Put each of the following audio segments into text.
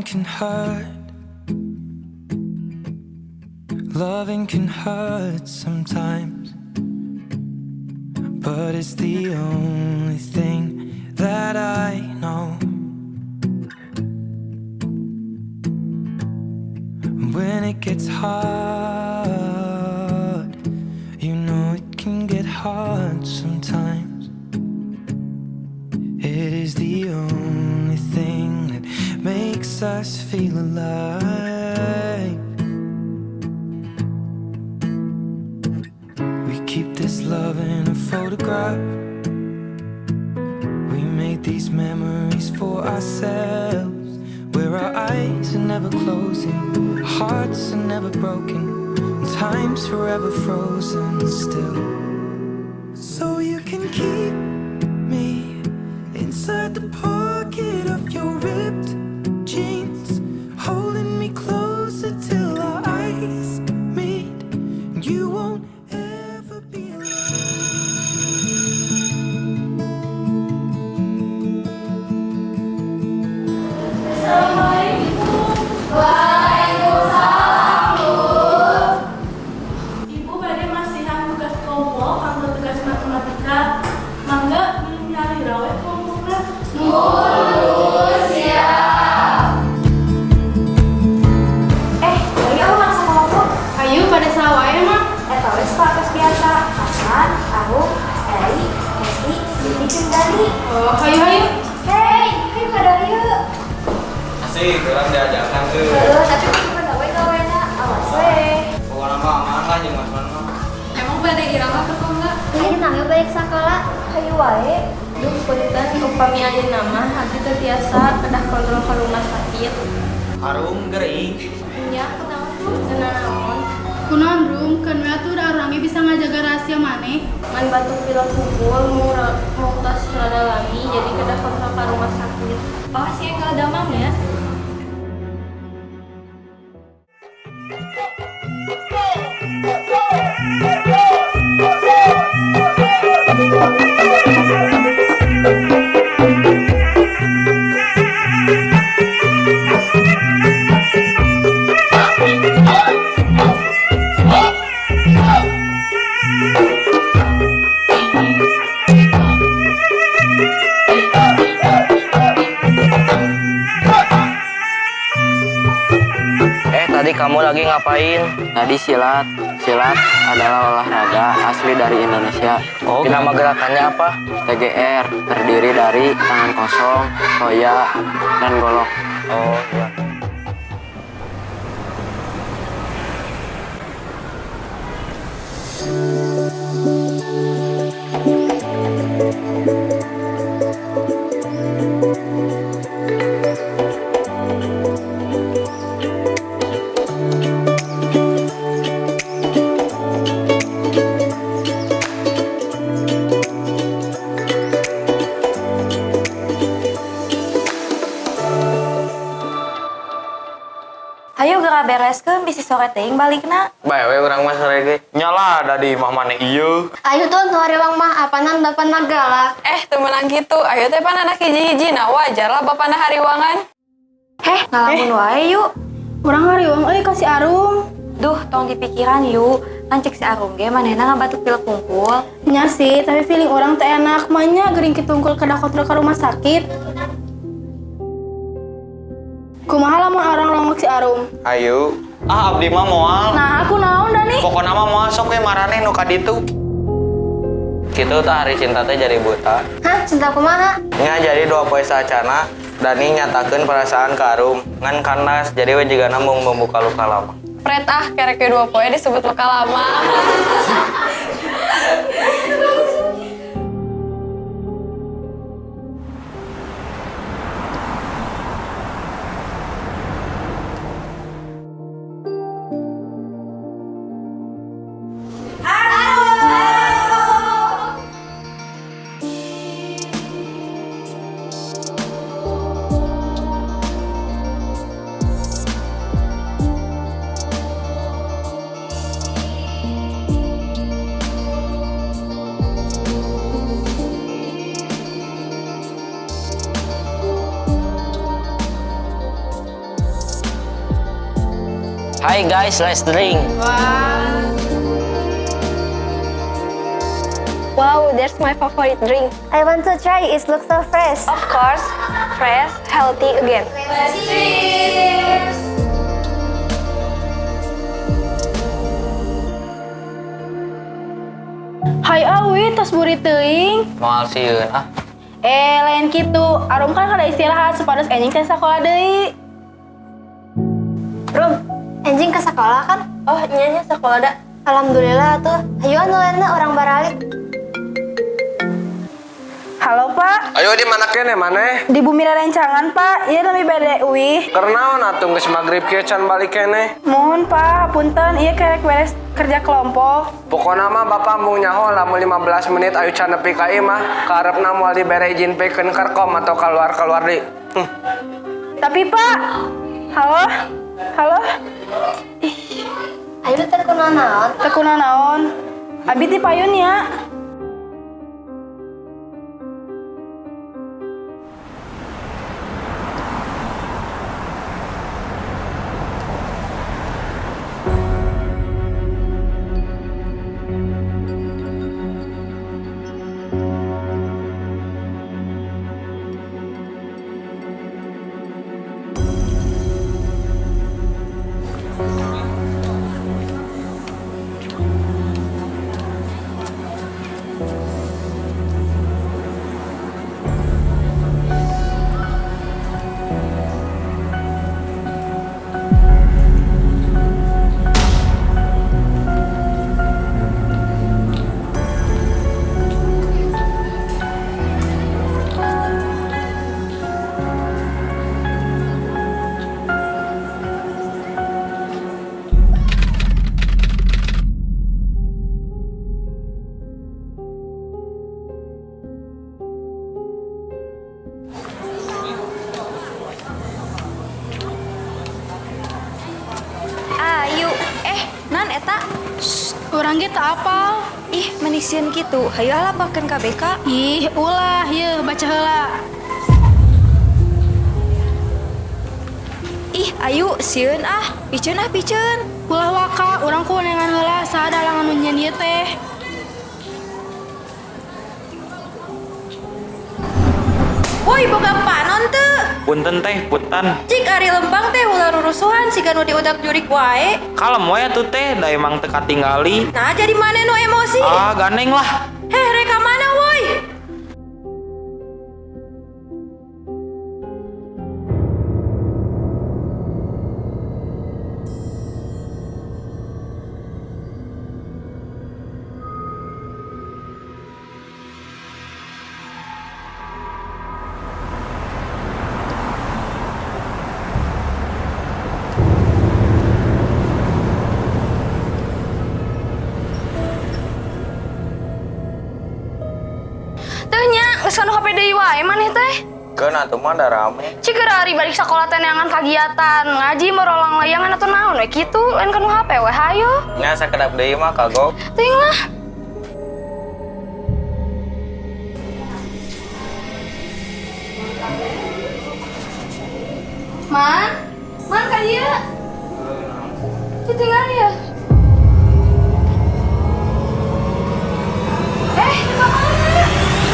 can hurt. Loving can hurt sometimes, but it's the only thing that I know. When it gets hard, you know it can get hard sometimes. It is the only thing that makes us feel alive. We keep this love in a photograph. We made these memories for ourselves, where our eyes are never closing, hearts are never broken, and time's forever frozen still. So you can keep me inside the pocket of your ripped jeans, holding me closer till our eyes meet. You won't ever be alone. Waalaikumsalam, Bu. Ibu pada masih tugas kelompok atau tugas matematika. Mangga belum nyari rawat kelompoknya. Mulus ya. Lagi aku masuk kelompok. Ayo pada sawah ya, Mak. Eta wes kelas biasa. Hasan, aku, Eri, Esi, Siti, jeung Dani. Oh, hayu. Hei, yuk kada yuk. Asik, orang diajarkan tuh. Tapi masih pada gawe-gawena. Awas we. Pokoknya mah aman lah jeung Mas Mano. Emang pada irama berkong enggak? Ini namanya balik sekolah. Hayu wae. Duh, punten upami ayeuna mah hati teu tiasa kedah kontrol ka rumah sakit. Harum gering. Nya kunaon tuh? Cenah naon? Kunaon, Rum? Kan we atuh orangnya bisa ngajaga rahasia maneh. Man batuk pilek kumpul mau tos rada lami jadi kedah kontrol ka rumah sakit. Oh, sih enggak ada mam ya. Tadi kamu lagi ngapain? Tadi silat. Silat adalah olahraga asli dari Indonesia. Oh, nama gerakannya apa? TGR, terdiri dari tangan kosong, toya, dan golok. Oh, iya. Hayu geura bereskeun bisi sore teuing balikna. Bae we urang mah sore ge. Nyala ada di imah maneh ieu. Ayu tuh nu harewang mah apanan bapana galak. Teu meunang kitu. Ayo teh pan anak hiji-hijina wajar lah bapana hariwangan. Ngalamun wae yuk. Urang hariwang euy ka si Arum. Duh, tong dipikiran yuk. Kan cek si Arum ge manehna ngabatuk pilek kumpul. Nya sih, tapi feeling orang teh enak mahnya gering kitungkul kedah kontrol ke rumah sakit. Kumaha lamun orang lomok si Arum? Ayo. Abdi mah moal. Nah, aku naon Dani? Pokona mah moal sok we marane nu ka ditu. Kitu tah hari cinta teh jadi buta. Hah, cinta kumaha? Nya jadi 2 poe saacana Dani nyatakeun perasaan ka Arum ngan kandas jadi we jigana mung membuka luka lama. Pret kerek 2 poe disebut luka lama. Hi guys, let's drink. Wow, that's my favorite drink. I want to try. It looks so fresh. Of course, fresh, healthy again. Hai Awi, tos buri teuing. Moal sieun ah. Lain kitu. Arum kan kada istirahat supados enjing teh sakola deui. Rum, anjing ke sekolah kan? Oh, nyanya sekolah da. Alhamdulillah tuh. Ayo nulena orang baralik. Halo Pak, Ayo di mana kene maneh? di Bumi Rencangan Pak. Ieu lebih bade uih. Karena atuh geus magrib kieu can balik kene. Mohon Pak, punten ieu kerek beres kerja kelompok. Pokona mah Bapak mung nyaho lamun 15 menit ayo can nepi ka ieu mah. Karepna moal dibere izin pikeun kerkom atau keluar di. Tapi Pak, halo? Halo? Ayo teh kunaon naon? Tekuna naon? Abi ti payun ya. Ayu, non eta? Urang ge teu apal. Ih, manisieun kitu. Hayu halapakeun ka BK. Ih, ulah yeuh baca heula. Ih, ayu sieun ah. Piceun ah, piceun. Ulah waka, urang kuningan heula saha dalangan nu nyeun ieu teh. Woi, boga panon teu. Punten teh, punten. Cik ari lembang teh ulah rurusuhan siga nu diudak jurik wae. Kalem we atuh teh, da emang teu katinggali. Nah, jadi mana nu emosi? Ah, ganeng lah. Heh, reka mana woi? Teu nya, geus kanu HP deui wae maneh teh. Keun atuh mah da rame. Cikeun ari balik sakola teh neangan kagiatan, ngaji merolang layangan atau naon we kitu, lain kanu HP we hayu. Nya sakedap deui mah kagok. Teuing lah. Man ka dieu. Ditinggal ya. Kemana?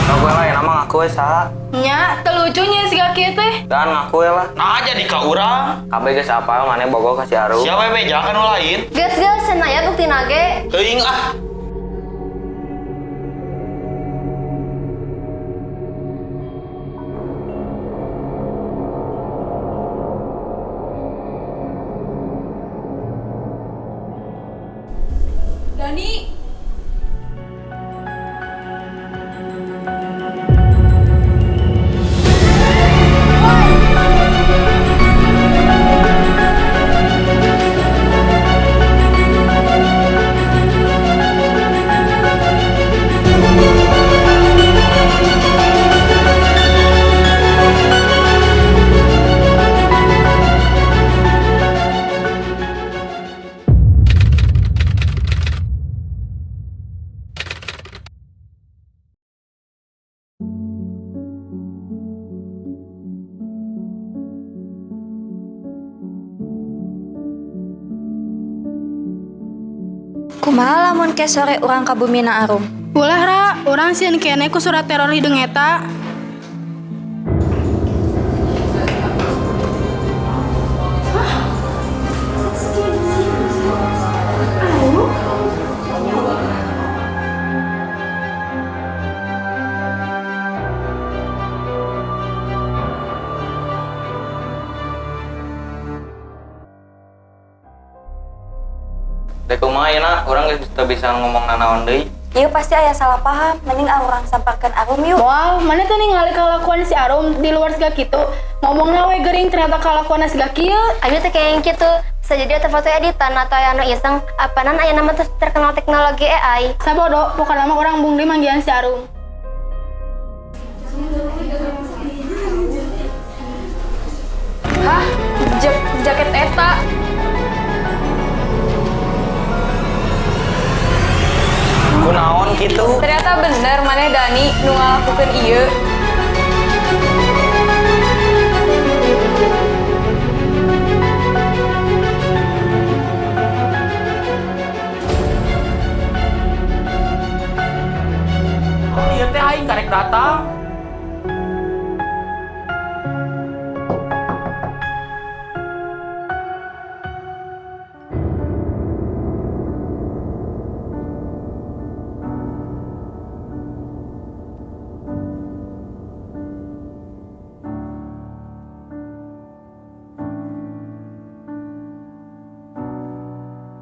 Ngaku lah ya nama ngaku we saha. Nya, teu lucu nya siga kieu teh. Dan ngaku we lah. Nah jadi ka urang. Kabeh geus apal maneh bogo ka si Arum. Siapa beja kan nu lain? Geus cenah ya buktina ge. Teuing ah. Dani, Kumaha lamun ke sore urang ka bumi na arum? Ulah Ra, urang sieun kene ku surat teror hideung eta. Dek kumaha ayeuna urang geus teu bisa ngomong nanaon deui. Ieu pasti aya salah paham, mending urang samparkeun Arum yuk. Wow, mana tuh ningali kalakuan si Arum di luar segak kitu. Ngomongna we geuring ternyata kalakuan segak kieu. Abi teh kayak yang gitu. Bisa jadi eta foto editan atau anu iseng. Apanan aya nama terkenal teknologi AI. Sabodo, pokoknya mah orang bungli manggihan si Arum. Hah? Jaket eta? Kunaon gitu? Ternyata bener maneh Dani nu ngalakukeun ieu. Oh iya teh aing karek datang.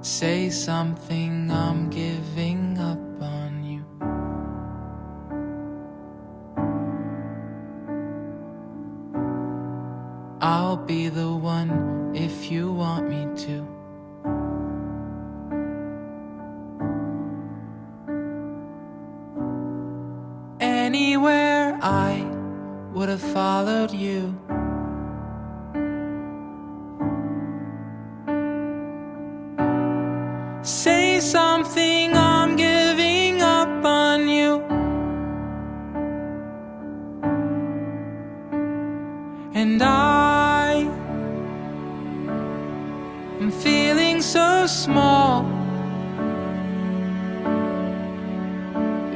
Say something, I'm giving up on you. I'll be the one if you want me to. Anywhere I would have followed you. Say something, I'm giving up on you. And I'm feeling so small.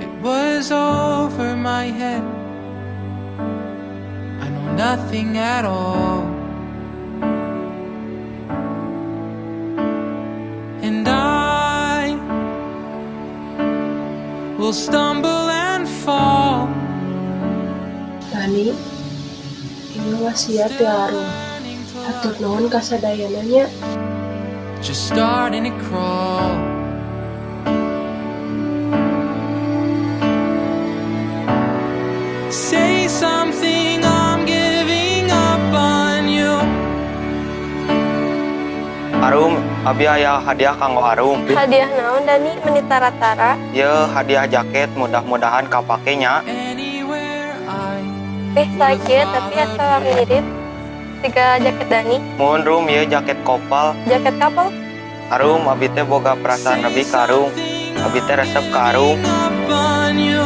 It was over my head. I know nothing at all. And I will stumble and fall. Dani, ini wasiat ya Arum. Hatur nuhun kasadayananya. Just starting to crawl. Say something, I'm giving up on you. Arum, abi aya hadiah kanggo Arum. Hadiah naon Dani menit tara-tara? Ye hadiah jaket, mudah-mudahan kapakenya. Anywhere I Sakit tapi asa mirip. Tiga jaket Dani. Mun Rum ye jaket kopal. Jaket kapal? Arum, abi teh boga perasaan lebih ka Arum. Abi teh resep ka Arum. up on you.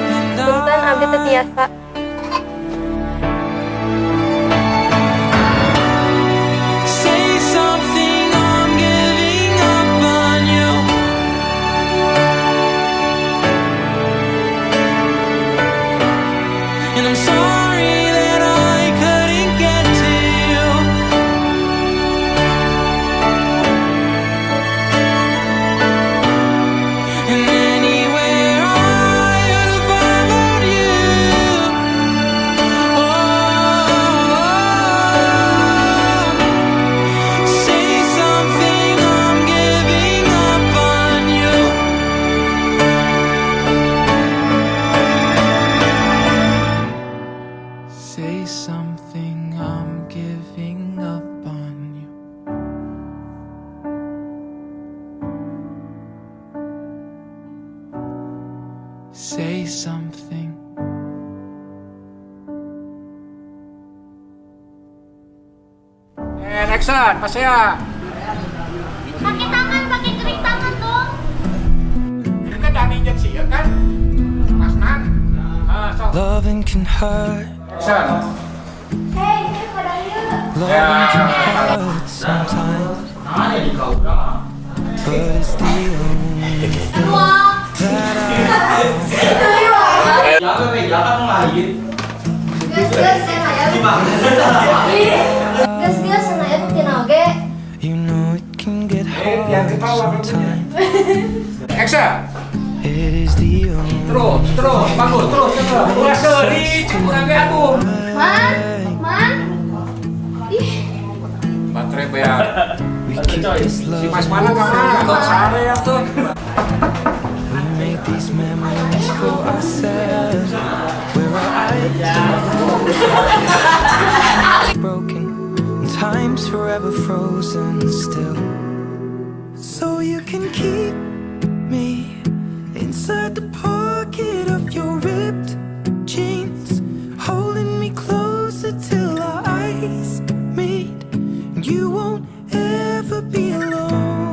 And Punten abi teh biasa. say something, I'm giving up on you. And I'm sorry that I couldn't get to you. And anywhere I would have followed you. Say something, I'm giving up on you. Say something, I'm giving up on you. Say something. Action, Mas ya. Pakai tangan, pakai kering tangan dong. Ini kan Dani injeksi ya kan? Mas Nan. Ah, sok. loving can hurt. Action. Hei, ini pada yuk. Loving can hurt sometimes, but it's the only thing that Gas sanaya kutina oge. you know it can get hard sometimes. Action. It is the only Terus, bagus, terus. Ulah seri, kurang ge atuh. Man. Ih, Baterai beak. we keep this love. Mas mana kemana? Kok sare ya tuh? We make these memories for ourselves, where our eyes are broken, and time's forever frozen still. So you can keep me inside the pocket of your ripped jeans, holding me closer till our eyes meet, and you won't ever be alone.